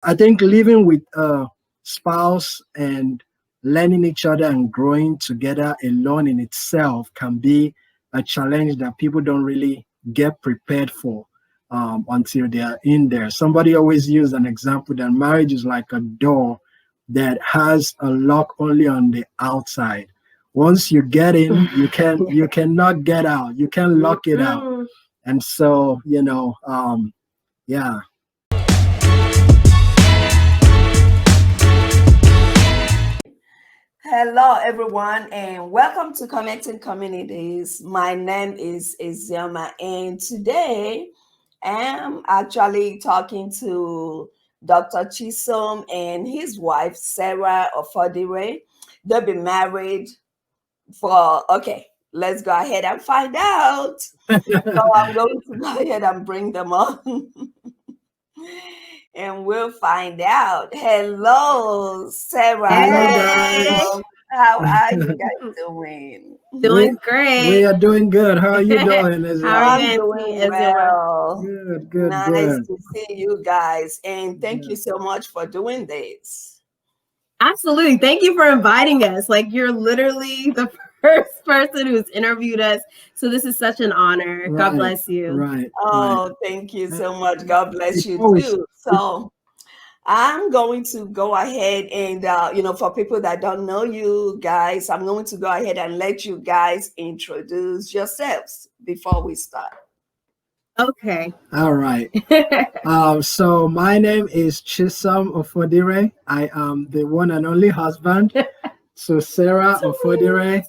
I think living with a spouse and learning each other and growing together alone in itself can be a challenge that people don't really get prepared for until they are in there. Somebody always used an example that marriage is like a door that has a lock only on the outside. Once you get in, you cannot get out. You can lock it out. And so, yeah. Hello, everyone, and welcome to Connecting Communities. My name is Isioma, and today I'm actually talking to Dr. Chisom and his wife, Sarah Ofodire. They've been married okay, let's go ahead and find out. So I'm going to go ahead and bring them on. And we'll find out. Hello, Sarah. Hey. How are you guys doing? Doing great. We are doing good. How are you doing? I'm doing well. Good, nice to see you guys. And thank you so much for doing this. Absolutely. Thank you for inviting us. Like, you're literally the first person who's interviewed us. So this is such an honor. Right, God bless you. Right. Oh, thank you so much. God bless you too. So I'm going to go ahead and, for people that don't know you guys, I'm going to go ahead and let you guys introduce yourselves before we start. Okay. All right. So my name is Chisom Ofodire. I am the one and only husband to Sarah Ofodire.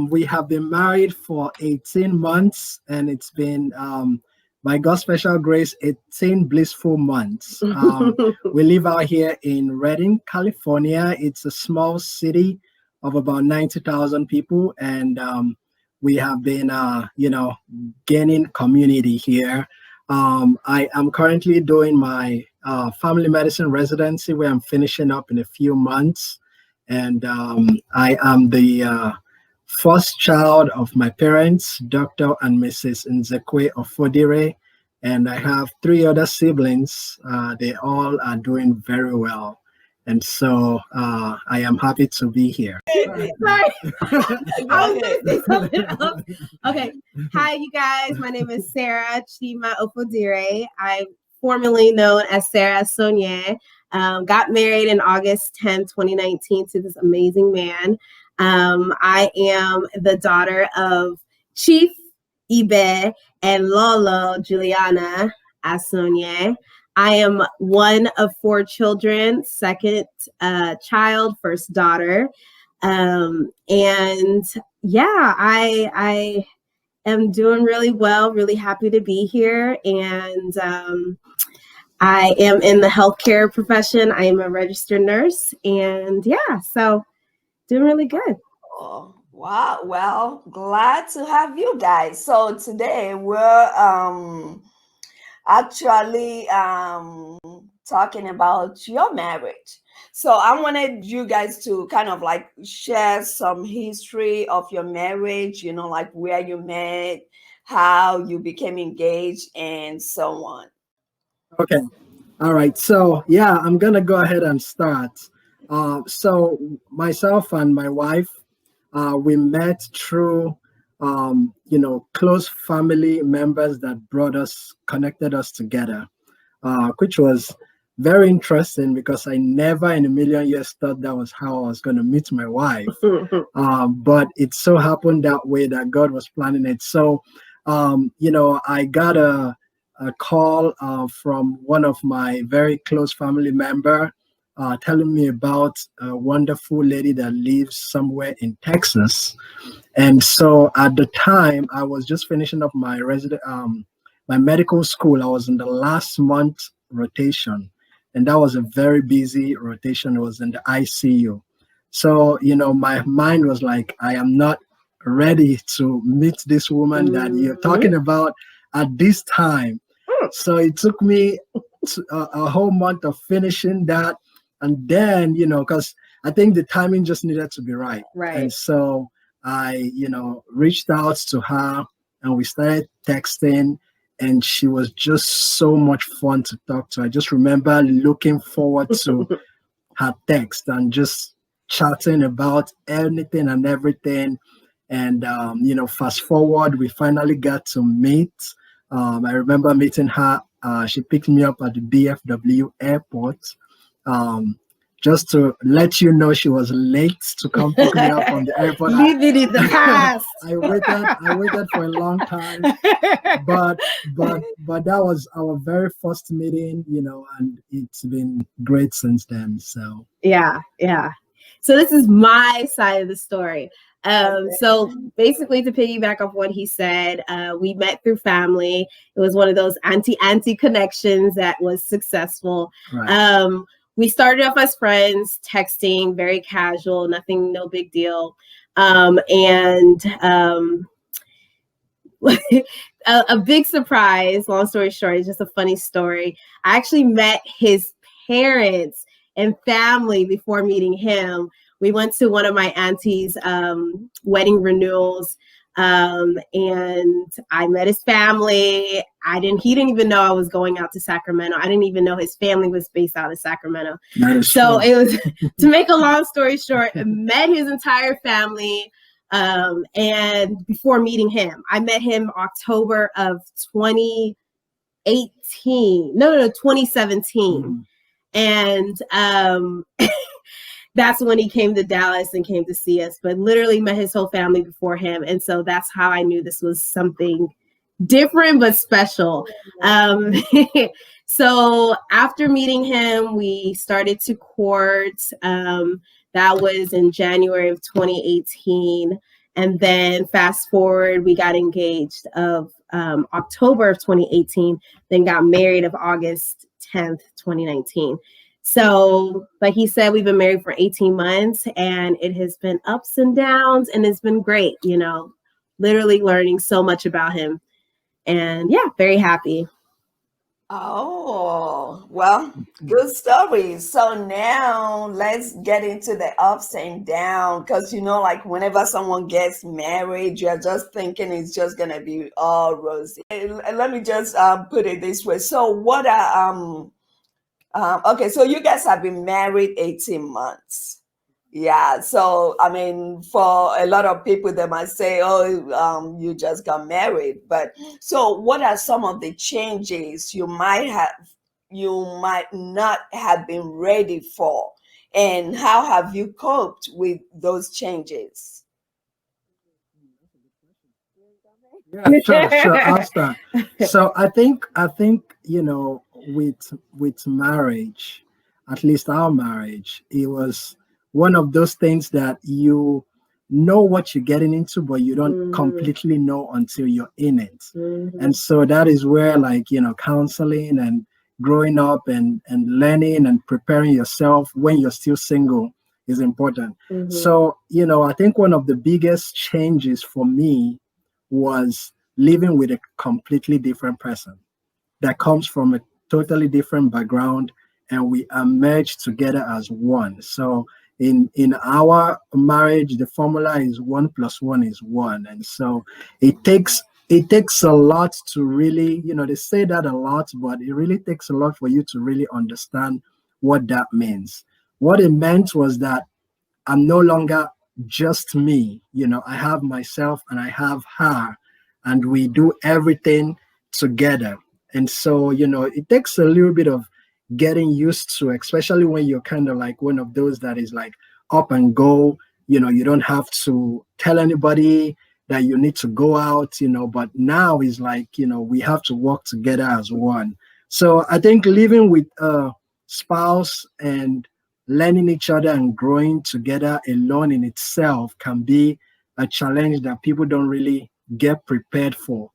We have been married for 18 months, and it's been, by God's special grace, 18 blissful months. We live out here in Redding, California. It's a small city of about 90,000 people, and we have been, gaining community here. I am currently doing my family medicine residency, where I'm finishing up in a few months, and I am the first child of my parents, Dr. and Mrs. Nzekwe Ofodire, and I have 3 other siblings. They all are doing very well. And so I am happy to be here. Sorry. Okay. Hi, you guys. My name is Sarah Chisom Ofodire. I'm formerly known as Sarah Sonia. Got married in August 10, 2019 to this amazing man. I am the daughter of Chief Ibe and Lolo Juliana Asonye. I am one of 4 children, second child, first daughter. And yeah, I am doing really well, really happy to be here. And I am in the healthcare profession. I am a registered nurse. And yeah, so doing really good. Oh, wow. Well, glad to have you guys. So today we're actually talking about your marriage. So I wanted you guys to kind of like share some history of your marriage, like where you met, how you became engaged, and so on. Okay. All right. So yeah, I'm gonna go ahead and start. So myself and my wife, we met through close family members that connected us together, which was very interesting because I never in a million years thought that was how I was going to meet my wife. But it so happened that way that God was planning it. So, I got a call from one of my very close family member telling me about a wonderful lady that lives somewhere in Texas. And so at the time, I was just finishing up my my medical school. I was in the last month rotation, and that was a very busy rotation. It was in the ICU. So, my mind was like, I am not ready to meet this woman that you're talking about at this time. So it took me a whole month of finishing that. And then, because I think the timing just needed to be right. Right. And so I, reached out to her and we started texting. and she was just so much fun to talk to. I just remember looking forward to her text and just chatting about anything and everything. And, fast forward, we finally got to meet. I remember meeting her. She picked me up at the DFW airport. Just to let you know, she was late to come pick me up from the airport. Leave it in the past. I waited for a long time, but that was our very first meeting, and it's been great since then. So yeah. So this is my side of the story. So basically, to piggyback off what he said, we met through family. It was one of those auntie connections that was successful. Right. We started off as friends, texting, very casual, no big deal. And a big surprise, long story short, it's just a funny story. I actually met his parents and family before meeting him. We went to one of my auntie's wedding renewals, and I met his family. He didn't even know I was going out to Sacramento. I didn't even know his family was based out of Sacramento. So it was, to make a long story short, I met his entire family. And before meeting him, I met him October of 2017. Mm-hmm. And that's when he came to Dallas and came to see us, but literally met his whole family before him. And so that's how I knew this was something different but special. So after meeting him, we started to court. That was in January of 2018. And then fast forward, we got engaged of October of 2018, then got married of August 10th, 2019. So like he said, we've been married for 18 months and it has been ups and downs and it's been great, literally learning so much about him. And yeah, very happy. Oh, well, good story. So now let's get into the ups and downs, because like whenever someone gets married, you're just thinking it's just gonna be all rosy. Let me just put it this way. So what are okay, so you guys have been married 18 months. Yeah, so I mean, for a lot of people, they might say, "Oh, you just got married." But so, what are some of the changes you might not have been ready for, and how have you coped with those changes? Yeah, sure. I'll start. So I think with marriage, at least our marriage, it was one of those things that you know what you're getting into, but you don't completely know until you're in it. And so that is where, counseling and growing up and learning and preparing yourself when you're still single is important. So I think one of the biggest changes for me was living with a completely different person that comes from a totally different background, and we emerge together as one. So in our marriage, the formula is 1 + 1 is 1. And so it takes a lot to really, they say that a lot, but it really takes a lot for you to really understand what that means. What it meant was that I'm no longer just me. I have myself and I have her, and we do everything together. And so, it takes a little bit of getting used to, especially when you're kind of like one of those that is like up and go. You don't have to tell anybody that you need to go out, but now is like, we have to work together as one. So I think living with a spouse and learning each other and growing together alone in itself can be a challenge that people don't really get prepared for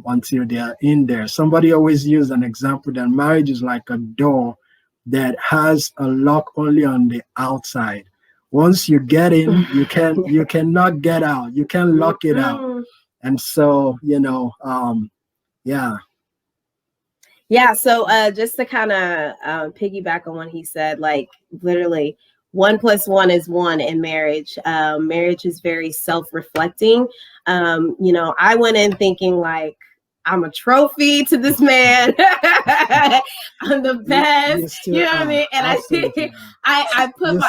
until they are in there. Somebody always used an example that marriage is like a door that has a lock only on the outside. Once you get in, you cannot get out. You can lock it out. And so, yeah. Yeah, so just to kind of piggyback on what he said, like literally 1 + 1 is 1 in marriage. Marriage is very self-reflecting. I went in thinking like I'm a trophy to this man. I'm the best. You know what I mean? And I put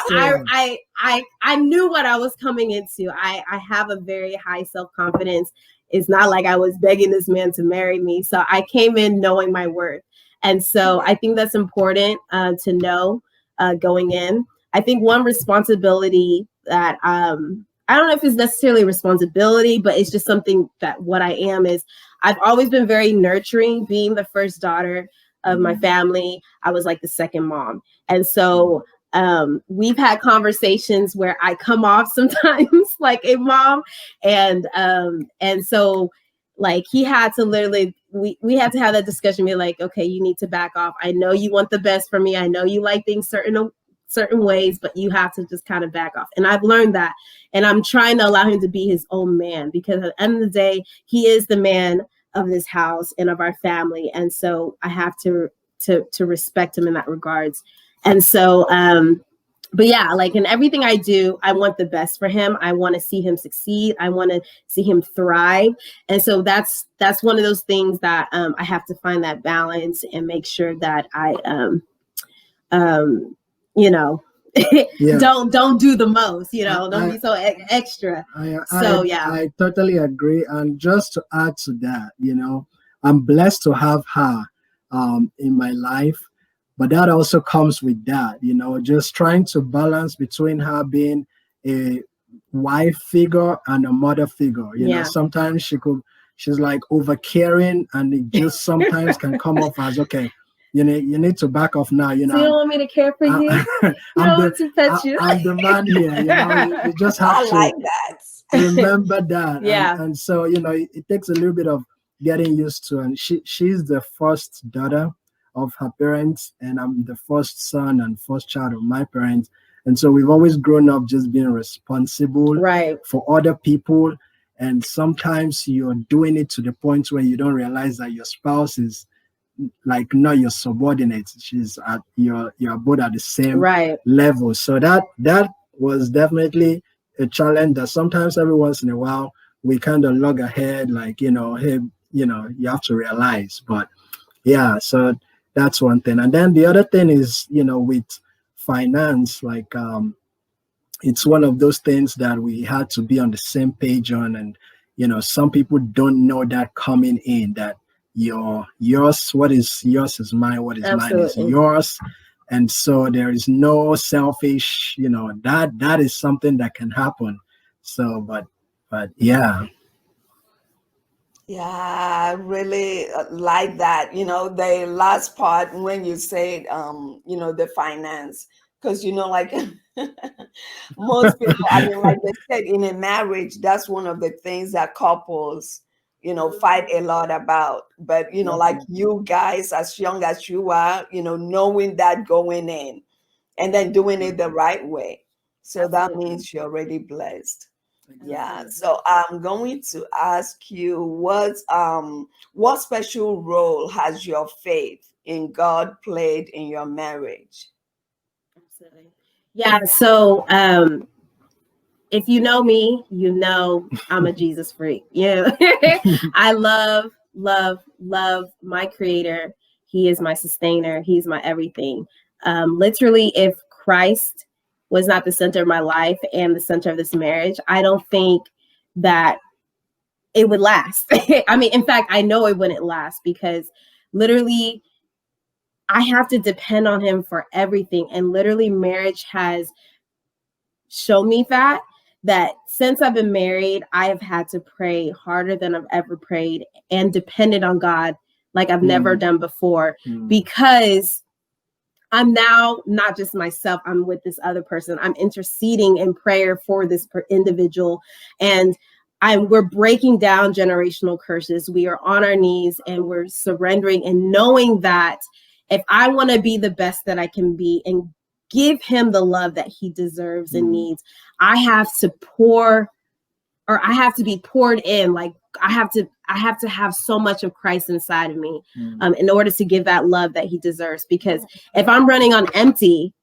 I knew what I was coming into. I have a very high self-confidence. It's not like I was begging this man to marry me. So I came in knowing my worth. And so I think that's important to know going in. I think one responsibility that I don't know if it's necessarily responsibility, but it's just something that what I am is I've always been very nurturing. Being the first daughter of my family, I was like the second mom. And so we've had conversations where I come off sometimes like a mom. And so like he had to literally, we had to have that discussion, be like, okay, you need to back off. I know you want the best for me. I know you like things certain ways, but you have to just kind of back off. And I've learned that. And I'm trying to allow him to be his own man, because at the end of the day, he is the man of this house and of our family. And so I have to respect him in that regards. And so, but yeah, like in everything I do, I want the best for him. I want to see him succeed. I want to see him thrive. And so that's one of those things that I have to find that balance and make sure that I, you know, don't do the most, you know, don't be so extra. I totally agree. And just to add to that, you know, I'm blessed to have her in my life, but that also comes with that, you know, just trying to balance between her being a wife figure and a mother figure. You know, sometimes she's like over caring, and it just sometimes can come off as, okay, you need to back off now. You know, so you don't want me to care for you. You don't want to pet you. I'm the man here. You know, you just have to like that. remember that. Yeah. And so, you know, it takes a little bit of getting used to. And she's the first daughter of her parents, and I'm the first son and first child of my parents. And so we've always grown up just being responsible for other people. And sometimes you're doing it to the point where you don't realize that your spouse is like not your subordinate. She's at you're both at the same level. So that was definitely a challenge that sometimes every once in a while we kind of log ahead, like, you know, hey, you know, you have to realize. But yeah, so that's one thing. And then the other thing is, you know, with finance, like it's one of those things that we had to be on the same page on. And, you know, some people don't know that coming in, that yours, what is yours is mine, what is mine is yours. And so there is no selfish, you know, that is something that can happen. So but yeah. Yeah, I really like that. You know, the last part when you said, you know, the finance, because, you know, like most people, I mean, like they said, in a marriage, that's one of the things that couples, you know, fight a lot about. But, you know, like you guys, as young as you are, you know, knowing that going in and then doing it the right way. So that means you're already blessed. Yeah. So I'm going to ask you, what special role has your faith in God played in your marriage? Absolutely. Yeah. So if you know me, you know I'm a Jesus freak. Yeah. I love my creator. He is my sustainer. He's my everything. Literally, if Christ was not the center of my life and the center of this marriage, I don't think that it would last. I mean, in fact, I know it wouldn't last, because literally I have to depend on him for everything. And literally marriage has shown me that since I've been married, I have had to pray harder than I've ever prayed and depended on God like I've never done before, because I'm now not just myself, I'm with this other person. I'm interceding in prayer for this individual, and we're breaking down generational curses. We are on our knees and we're surrendering and knowing that if I want to be the best that I can be and give him the love that he deserves and needs, I have to be poured in. Like I have to have so much of Christ inside of me in order to give that love that he deserves. Because if I'm running on empty,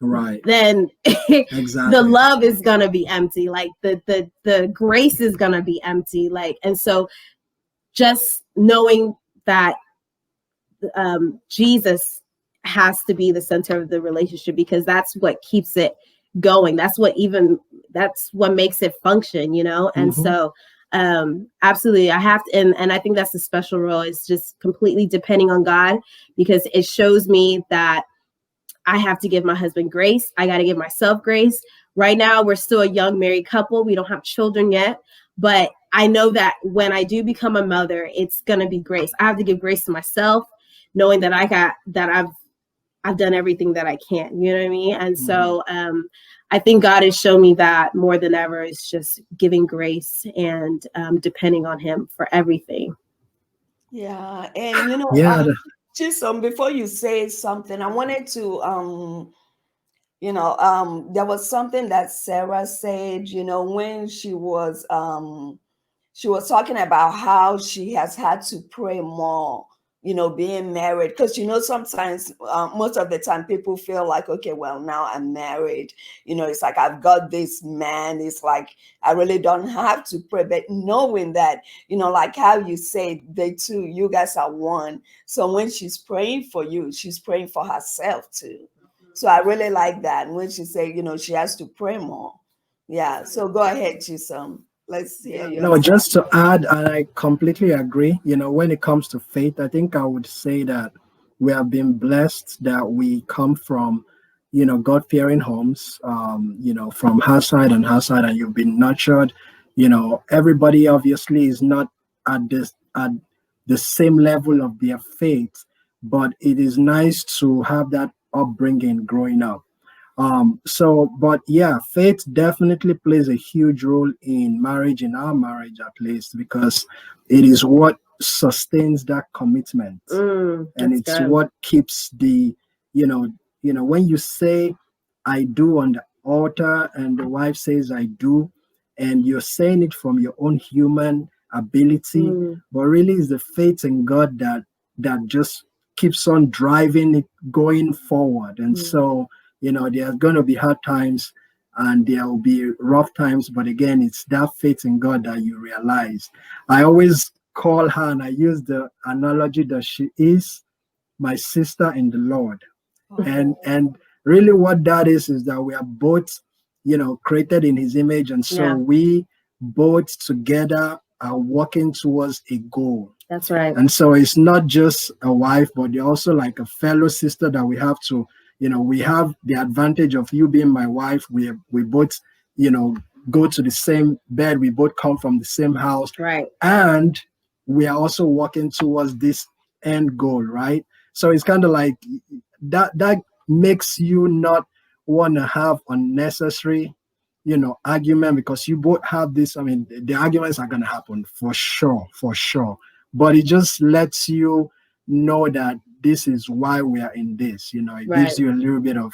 then the love is gonna be empty. Like the grace is gonna be empty. Like, and so just knowing that Jesus has to be the center of the relationship, because that's what keeps it going. That's what makes it function, you know? And so absolutely, I have to, and I think that's a special role. It's just completely depending on God, because it shows me that I have to give my husband grace. I got to give myself grace. Right now, we're still a young married couple. We don't have children yet, but I know that when I do become a mother, it's going to be grace. I have to give grace to myself, knowing that I've done everything that I can, you know what I mean? And so I think God has shown me that more than ever is just giving grace and depending on him for everything. Yeah. And, you know, Chisom, before you say something, I wanted to, there was something that Sarah said, you know, when she was talking about how she has had to pray more, you know, being married, because, you know, sometimes most of the time people feel like, okay, well, now I'm married, you know, it's like I've got this man, it's like I really don't have to pray. But knowing that, you know, like how you say you guys are one, so when she's praying for you, she's praying for herself too. So I really like that when she said, you know, she has to pray more. Yeah, so go ahead, Chisom. Let's hear you. No, just to add, and I completely agree, you know, when it comes to faith, I think I would say that we have been blessed that we come from, you know, God-fearing homes, you know, from her side, and you've been nurtured. You know, everybody obviously is not at the same level of their faith, but it is nice to have that upbringing growing up. But yeah, faith definitely plays a huge role in marriage, in our marriage at least, because it is what sustains that commitment. And it's good. What keeps when you say I do on the altar and the wife says I do, and you're saying it from your own human ability, but really it's the faith in God that just keeps on driving it going forward. And so, you know, there's going to be hard times and there will be rough times, but again, it's that faith in God that you realize. I always call her, and I use the analogy that she is my sister in the Lord. And really what that is that we are both, you know, created in his image, and so we both together are working towards a goal. That's right. And so it's not just a wife, but you're also like a fellow sister that we have to, you know, we have the advantage of you being my wife. We both, you know, go to the same bed. We both come from the same house. Right. And we are also working towards this end goal, right? So it's kind of like that makes you not want to have unnecessary, you know, argument, because you both have this. I mean, the arguments are going to happen for sure. But it just lets you know that this is why we are in this. You know, it gives you a little bit of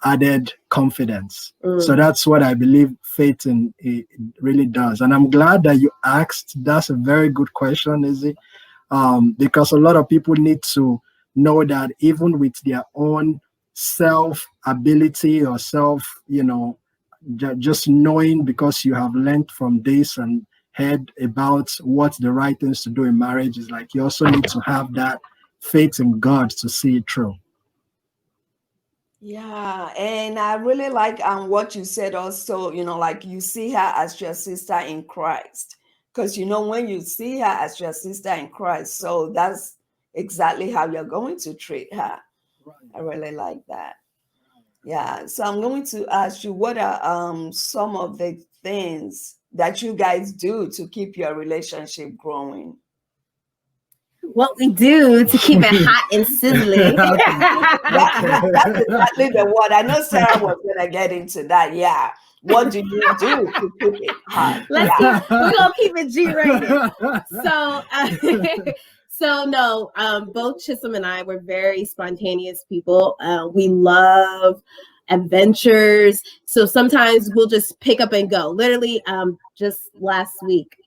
added confidence. So that's what I believe faith in it really does. And I'm glad that you asked. That's a very good question, Izzy, because a lot of people need to know that even with their own self ability or self, you know, just knowing, because you have learned from this and heard about what's the right things to do in marriage, is like you also need to have that faith in God to see it through. Yeah, and I really like what you said also, you know, like you see her as your sister in Christ. Because, you know, when you see her as your sister in Christ, so that's exactly how you're going to treat her. Right. I really like that. Yeah, so I'm going to ask you, what are some of the things that you guys do to keep your relationship growing? What we do to keep it hot and sizzling. That's exactly the word. I know Sarah was going to get into that. Yeah. What do you do to keep it hot? We're going to keep it G-rated. So no, both Chisom and I were very spontaneous people. We love adventures. So sometimes we'll just pick up and go. Literally, just last week,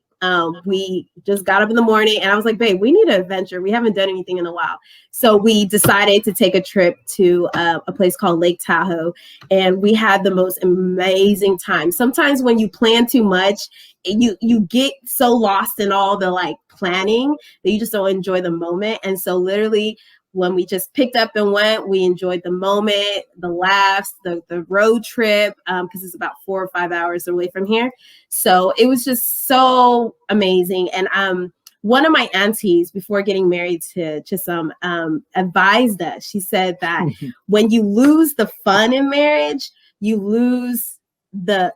We just got up in the morning and I was like, babe, we need an adventure. We haven't done anything in a while. So we decided to take a trip to a place called Lake Tahoe, and we had the most amazing time. Sometimes when you plan too much, you get so lost in all the like planning that you just don't enjoy the moment. And so literally when we just picked up and went, we enjoyed the moment, the laughs, the road trip, because it's about 4 or 5 hours away from here. So it was just so amazing. And one of my aunties, before getting married to Chisom, advised us. She said that when you lose the fun in marriage, you lose the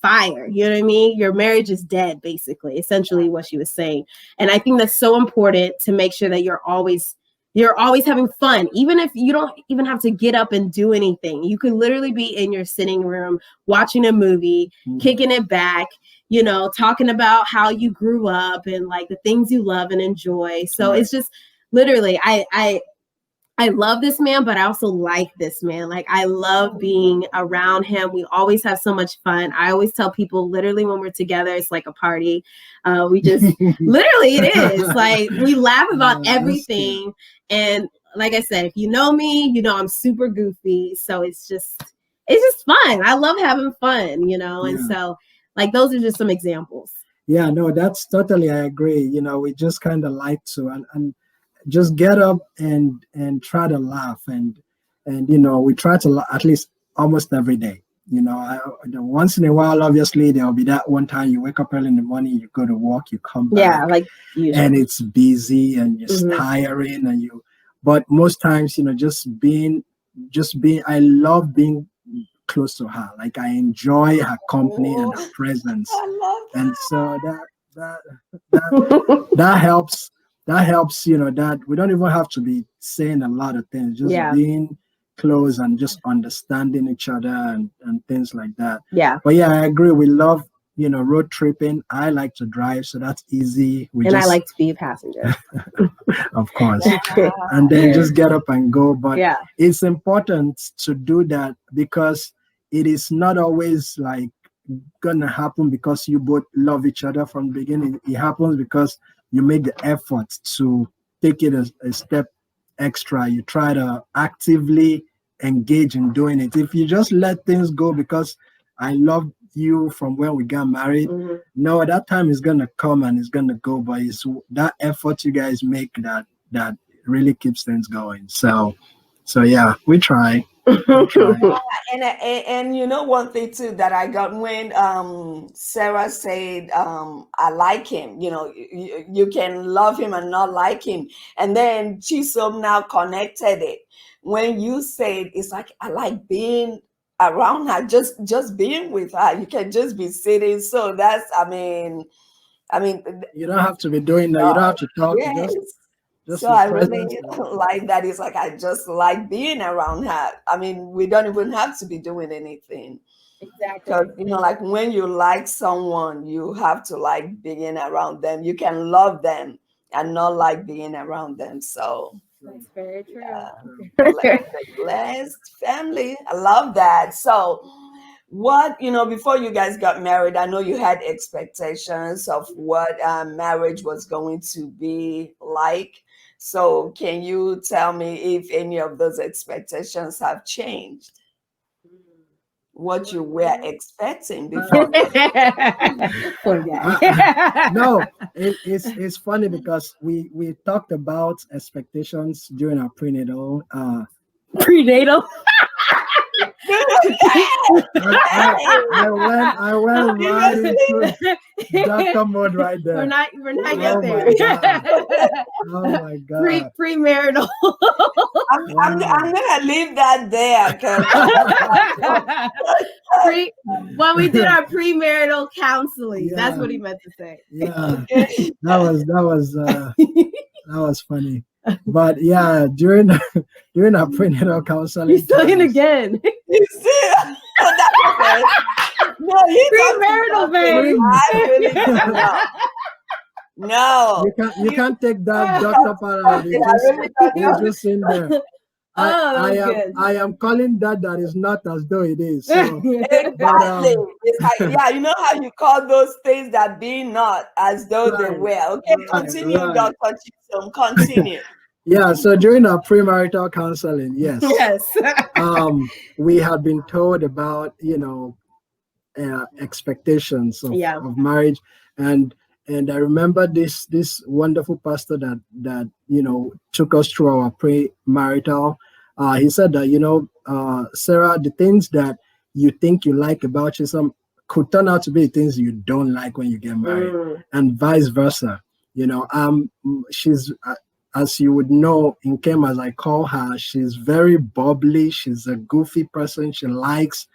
fire. You know what I mean? Your marriage is dead, basically, essentially what she was saying. And I think that's so important to make sure that you're always having fun, even if you don't even have to get up and do anything. You could literally be in your sitting room watching a movie, kicking it back, you know, talking about how you grew up and like the things you love and enjoy. So it's just literally, I love this man, but I also like this man. Like, I love being around him. We always have so much fun. I always tell people, literally, when we're together, it's like a party. We just, literally, it is. Like, we laugh about everything. And like I said, if you know me, you know I'm super goofy. So it's just fun. I love having fun, you know? And so, like, those are just some examples. Yeah, no, that's totally, I agree. You know, we just kind of like to, and just get up and try to laugh, and you know, we try to at least almost every day. You know, once in a while, obviously there'll be that one time you wake up early in the morning, you go to work, you come back, like usually. And it's busy and it's tiring, and but most times, you know, just being, I love being close to her. Like, I enjoy her company and her presence. I love that. And so that helps. That helps, you know, that we don't even have to be saying a lot of things, just being close and just understanding each other and things like that. Yeah. But yeah, I agree. We love, you know, road tripping. I like to drive, so that's easy. I like to be a passenger. Of course. And then just get up and go. But it's important to do that because it is not always like gonna happen because you both love each other from the beginning. It happens because you make the effort to take it a step extra. You try to actively engage in doing it. If you just let things go because I love you from when we got married, no, that time is going to come and it's going to go. But it's that effort you guys make that really keeps things going. So yeah, we try. And you know, one thing too that I got when Sarah said I like him, you know, you can love him and not like him, and then Chisom now connected it when you said it's like I like being around her, just being with her. You can just be sitting. So that's I mean you don't have to be doing that. You don't have to talk. Yes. Just so I really like that. It's like I just like being around her. I mean, we don't even have to be doing anything. Exactly. Because, you know, like when you like someone, you have to like being around them. You can love them and not like being around them. So that's very true. Blessed family. I love that. So what, you know, before you guys got married, I know you had expectations of what marriage was going to be like. So can you tell me if any of those expectations have changed? What you were expecting before? No, it's funny because we talked about expectations during our prenatal. I went right into Dr. mode right there. We're not yet there. Oh my God. Premarital. I'm gonna leave that there. When we did our premarital counseling, that's what he meant to say. Yeah, that was funny. But yeah, during our prenatal counseling, he's saying again. You see, no, premarital, baby. No, you can't take that Dr. Parra. It's just in there. Oh, that's good. I am calling that is not as though it is. So, Exactly. It's like, yeah, you know how you call those things that be not as though they right, were. Okay, continue, right. Dr. Chisom. Continue. Yeah. So during our premarital counseling, yes, Yes. we had been told about expectations Yeah. of marriage, and I remember this wonderful pastor that took us through our pre-marital. He said that Sarah, the things that you think you like about Chisom could turn out to be things you don't like when you get married, and vice versa. She's as you would know, in Kem, as I call her, she's very bubbly. She's a goofy person. She likes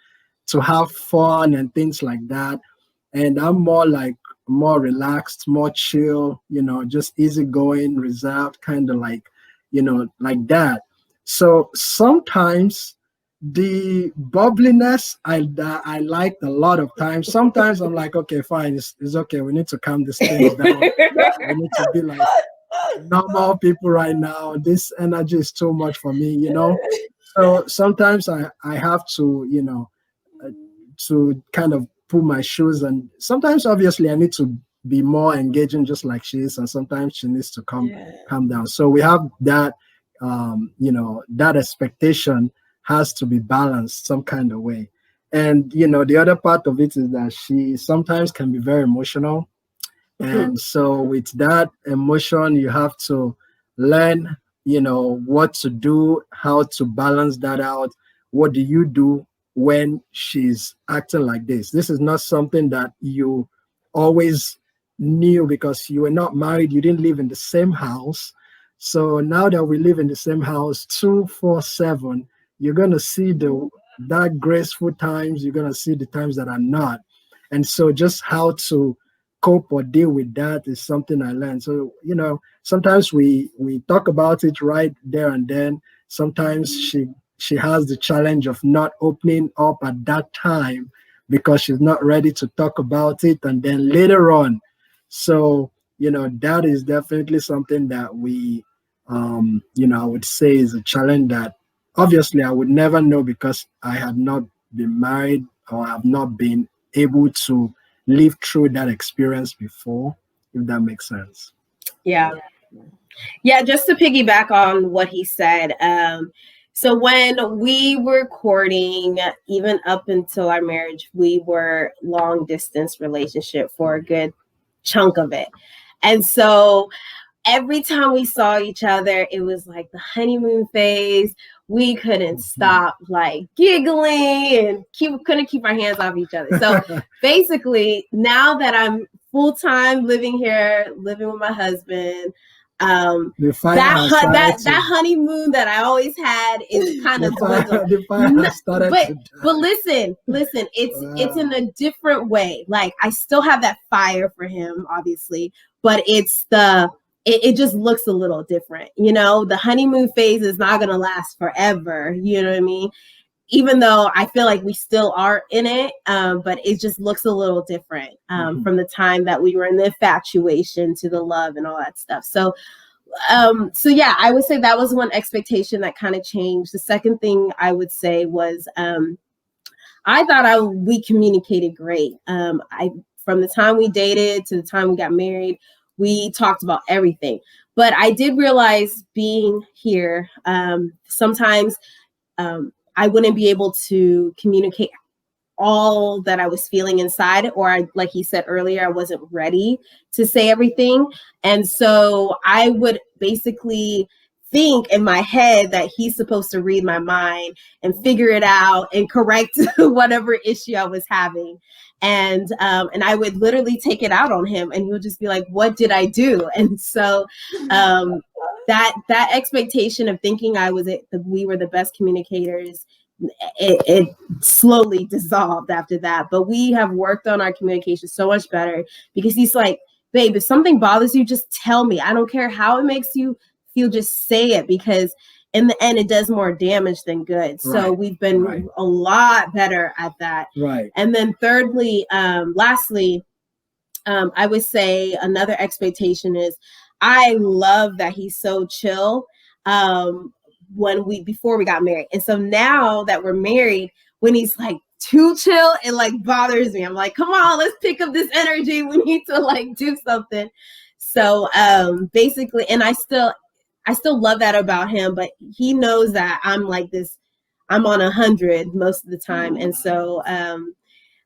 to have fun and things like that. And I'm more relaxed, more chill, just easygoing, reserved, kind of like that. So sometimes the bubbliness I liked a lot of times. Sometimes I'm like, okay, fine, it's okay. We need to calm these things down. We need to be like normal people right now. This energy is too much for me. So sometimes I have to, uh, to kind of pull my shoes, and sometimes obviously I need to be more engaging just like she is, and sometimes she needs to calm down. So we have that that expectation has to be balanced some kind of way. And the other part of it is that she sometimes can be very emotional, and so with that emotion, you have to learn, what to do, how to balance that out. What do you do when she's acting like this? This is not something that you always knew because you were not married, you didn't live in the same house. So now that we live in the same house 247, you're gonna see the that graceful times, you're gonna see the times that are not. And so just how to cope or deal with that is something I learned. So, sometimes we talk about it right there and then. Sometimes she has the challenge of not opening up at that time because she's not ready to talk about it, and then later on. So, that is definitely something that we I would say is a challenge that obviously I would never know because I had not been married or have not been able to live through that experience before, if that makes sense. Yeah. Yeah, just to piggyback on what he said. So when we were courting, even up until our marriage, we were long distance relationship for a good chunk of it. And so every time we saw each other, it was like the honeymoon phase. We couldn't stop like giggling and couldn't keep our hands off each other. So basically, now that I'm full-time living here, living with my husband, that honeymoon that I always had is kind of dwindled. But listen, it's in a different way. Like I still have that fire for him, obviously, but it just looks a little different. The honeymoon phase is not going to last forever. You know what I mean? Even though I feel like we still are in it, but it just looks a little different from the time that we were in the infatuation to the love and all that stuff. So yeah, I would say that was one expectation that kind of changed. The second thing I would say was I thought we communicated great. From the time we dated to the time we got married, we talked about everything. But I did realize being here, sometimes I wouldn't be able to communicate all that I was feeling inside, or like he said earlier, I wasn't ready to say everything. And so I would basically think in my head that he's supposed to read my mind and figure it out and correct whatever issue I was having. And I would literally take it out on him, and he would just be like, what did I do? And so that expectation of thinking we were the best communicators, it slowly dissolved after that. But we have worked on our communication so much better because he's like, babe, if something bothers you, just tell me. I don't care how it makes you feel, just say it, because in the end, it does more damage than good. Right. So we've been a lot better at that. Right. And then thirdly, lastly, I would say another expectation is I love that he's so chill. before we got married. And so now that we're married, when he's like too chill, it like bothers me. I'm like, come on, let's pick up this energy. We need to like do something. So basically, and I still love that about him, but he knows that I'm like this, I'm on 100 most of the time. And so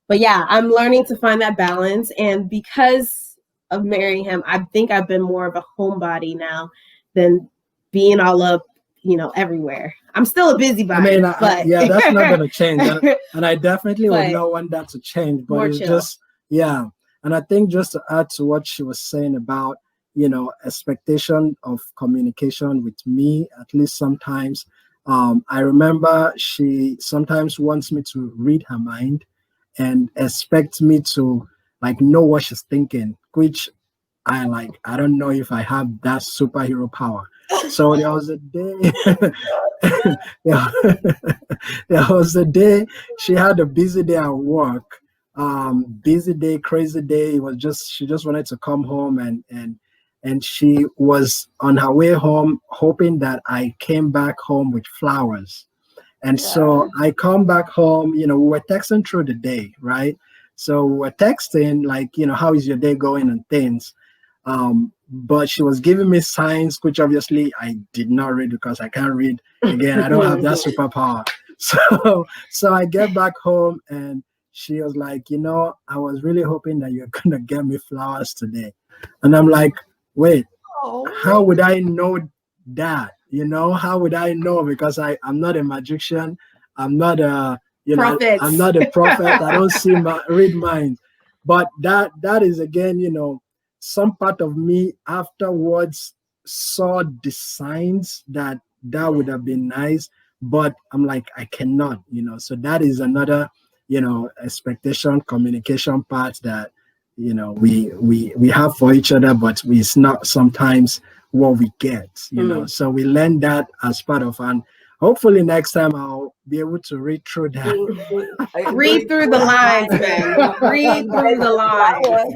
but yeah, I'm learning to find that balance. And because of marrying him, I think I've been more of a homebody now than being all up, everywhere. I'm still a busybody. But yeah, that's not going to change. And I definitely would not want that to change. But it's chill. Just, yeah. And I think just to add to what she was saying about, expectation of communication with me, at least sometimes, I remember she sometimes wants me to read her mind and expect me to like know what she's thinking, which I don't know if I have that superhero power. So there was a day there was a day she had a busy day at work, busy day, crazy day. It was just, she just wanted to come home, and she was on her way home hoping that I came back home with flowers. And so I come back home, we were texting through the day, right? So we were texting like, how is your day going and things. But she was giving me signs, which obviously I did not read because I can't read. Again, I don't have that superpower. So I get back home and she was like, I was really hoping that you're going to get me flowers today. And I'm like, wait, how would I know that? How would I know? Because I'm not a magician. I'm not a, I'm not a prophet. I don't read minds. But that is again, some part of me afterwards saw the signs that would have been nice, but I'm like, I cannot, so that is another, expectation, communication part that, we have for each other, but it's not sometimes what we get, so we learn that as part of, and hopefully next time I'll be able to read through that. Read through the lines, man. Read through the lines.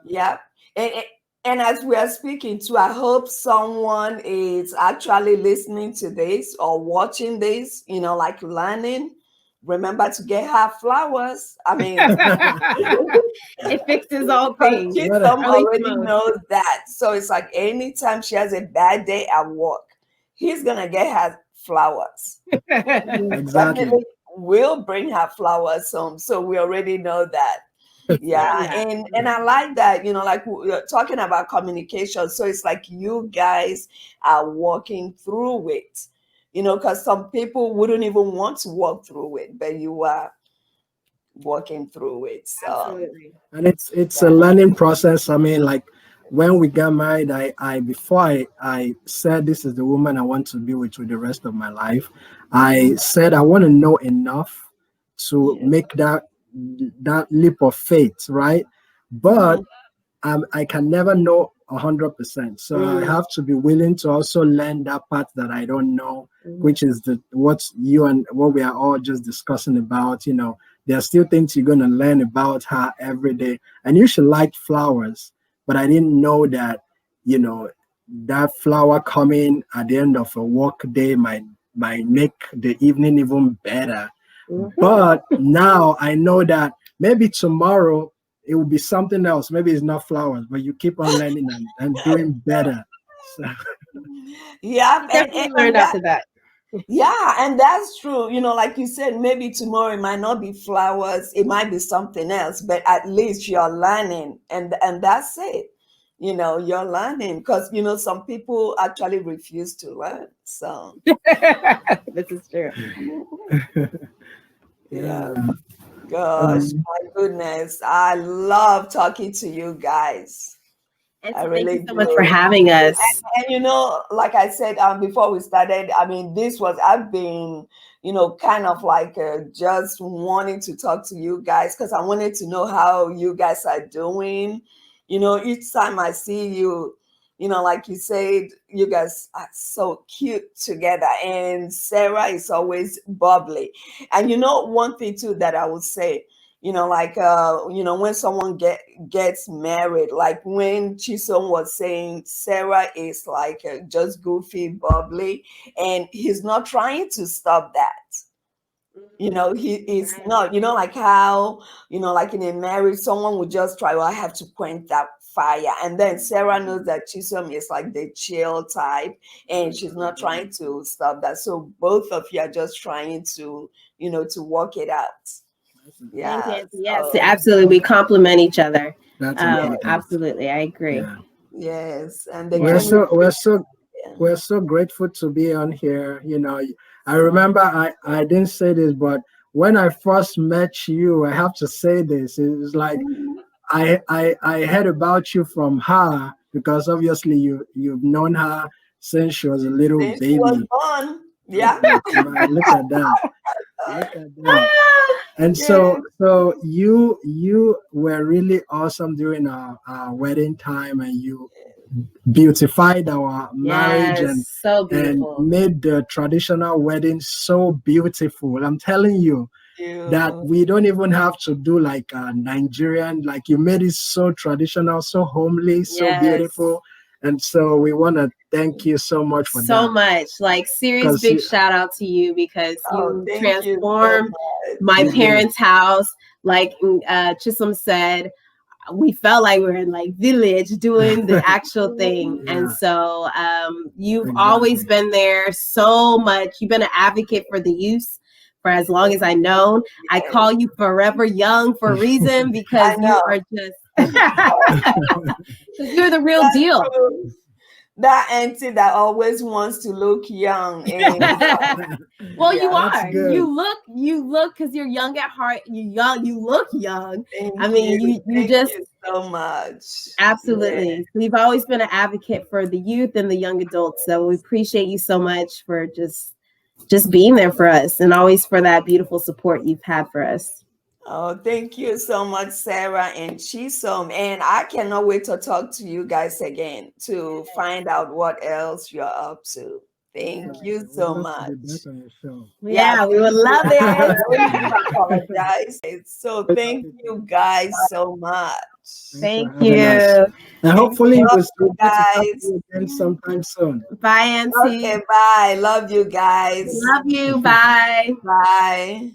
Yeah. And as we are speaking too, I hope someone is actually listening to this or watching this, like learning. Remember to get her flowers. I mean, it fixes all things. Chisom already knows that. So it's like anytime she has a bad day at work, he's going to get her flowers. Exactly. We'll bring her flowers home. So we already know that. Yeah. And I like that, like we're talking about communication. So it's like you guys are walking through it, because some people wouldn't even want to walk through it, but you are walking through it. So absolutely. And it's a learning process. I mean, like when we got married, before I said this is the woman I want to be with the rest of my life, I said I want to know enough to make that leap of faith, right? But I can never know 100%. So I have to be willing to also learn that part that I don't know, which is what we are all just discussing about. There are still things you're going to learn about her every day. And you should like flowers, but I didn't know that, that flower coming at the end of a work day might make the evening even better. But now I know that maybe tomorrow it will be something else. Maybe it's not flowers, but you keep on learning and doing better. So. Yeah, and learned after that. Yeah, and that's true. Like you said, maybe tomorrow it might not be flowers, it might be something else, but at least you're learning, and that's it. You're learning because some people actually refuse to learn. So this is true. Yeah. Gosh, my goodness. I love talking to you guys. And I thank really you so much for having us. And like I said before we started, I mean, I've been, kind of like just wanting to talk to you guys because I wanted to know how you guys are doing. Each time I see you, like you said, you guys are so cute together, and Sarah is always bubbly. And one thing too that I would say, when someone gets married, like when Chisom was saying Sarah is like just goofy, bubbly, and he's not trying to stop that. He's not, like how, like in a marriage, someone would just try, well, I have to quench that fire. And then Sarah knows that Chisom is like the chill type, and she's not trying to stop that. So both of you are just trying to, to work it out. Yeah. Yes, absolutely. We complement each other. That's absolutely. I agree. Yeah. Yes. And we're so grateful to be on here. I remember I didn't say this, but when I first met you, I have to say this. It was like I heard about you from her, because obviously you've known her since she was a little baby. She was born. Yeah. Look at that. Look at that. And so you were really awesome during our wedding time, and you beautified our marriage and made the traditional wedding so beautiful. I'm telling you that we don't even have to do like a Nigerian, like you made it so traditional, so homely, so beautiful. And so we want to thank you so much for that. So much. Like, serious big shout out to you, because you transformed my parents' house. Like Chisom said, we felt like we were in like village doing the actual thing. And so you've always been there so much. You've been an advocate for the youth for as long as I know. I call you Forever Young for a reason, because you are just you're the real deal. That auntie that always wants to look young. Well, you are. You look, because you're young at heart. You're young. You look young. You just so much. Absolutely. Yeah. You've always been an advocate for the youth and the young adults. So we appreciate you so much for just being there for us, and always for that beautiful support you've had for us. Oh, thank you so much, Sarah and Chisom. And I cannot wait to talk to you guys again to find out what else you're up to. Thank you so much. Yeah, we would love it. I apologize. So thank you guys so much. Thank you. And hopefully we'll see you guys again sometime soon. Bye, Auntie. Okay, bye. Love you guys. Love you. Bye. Bye.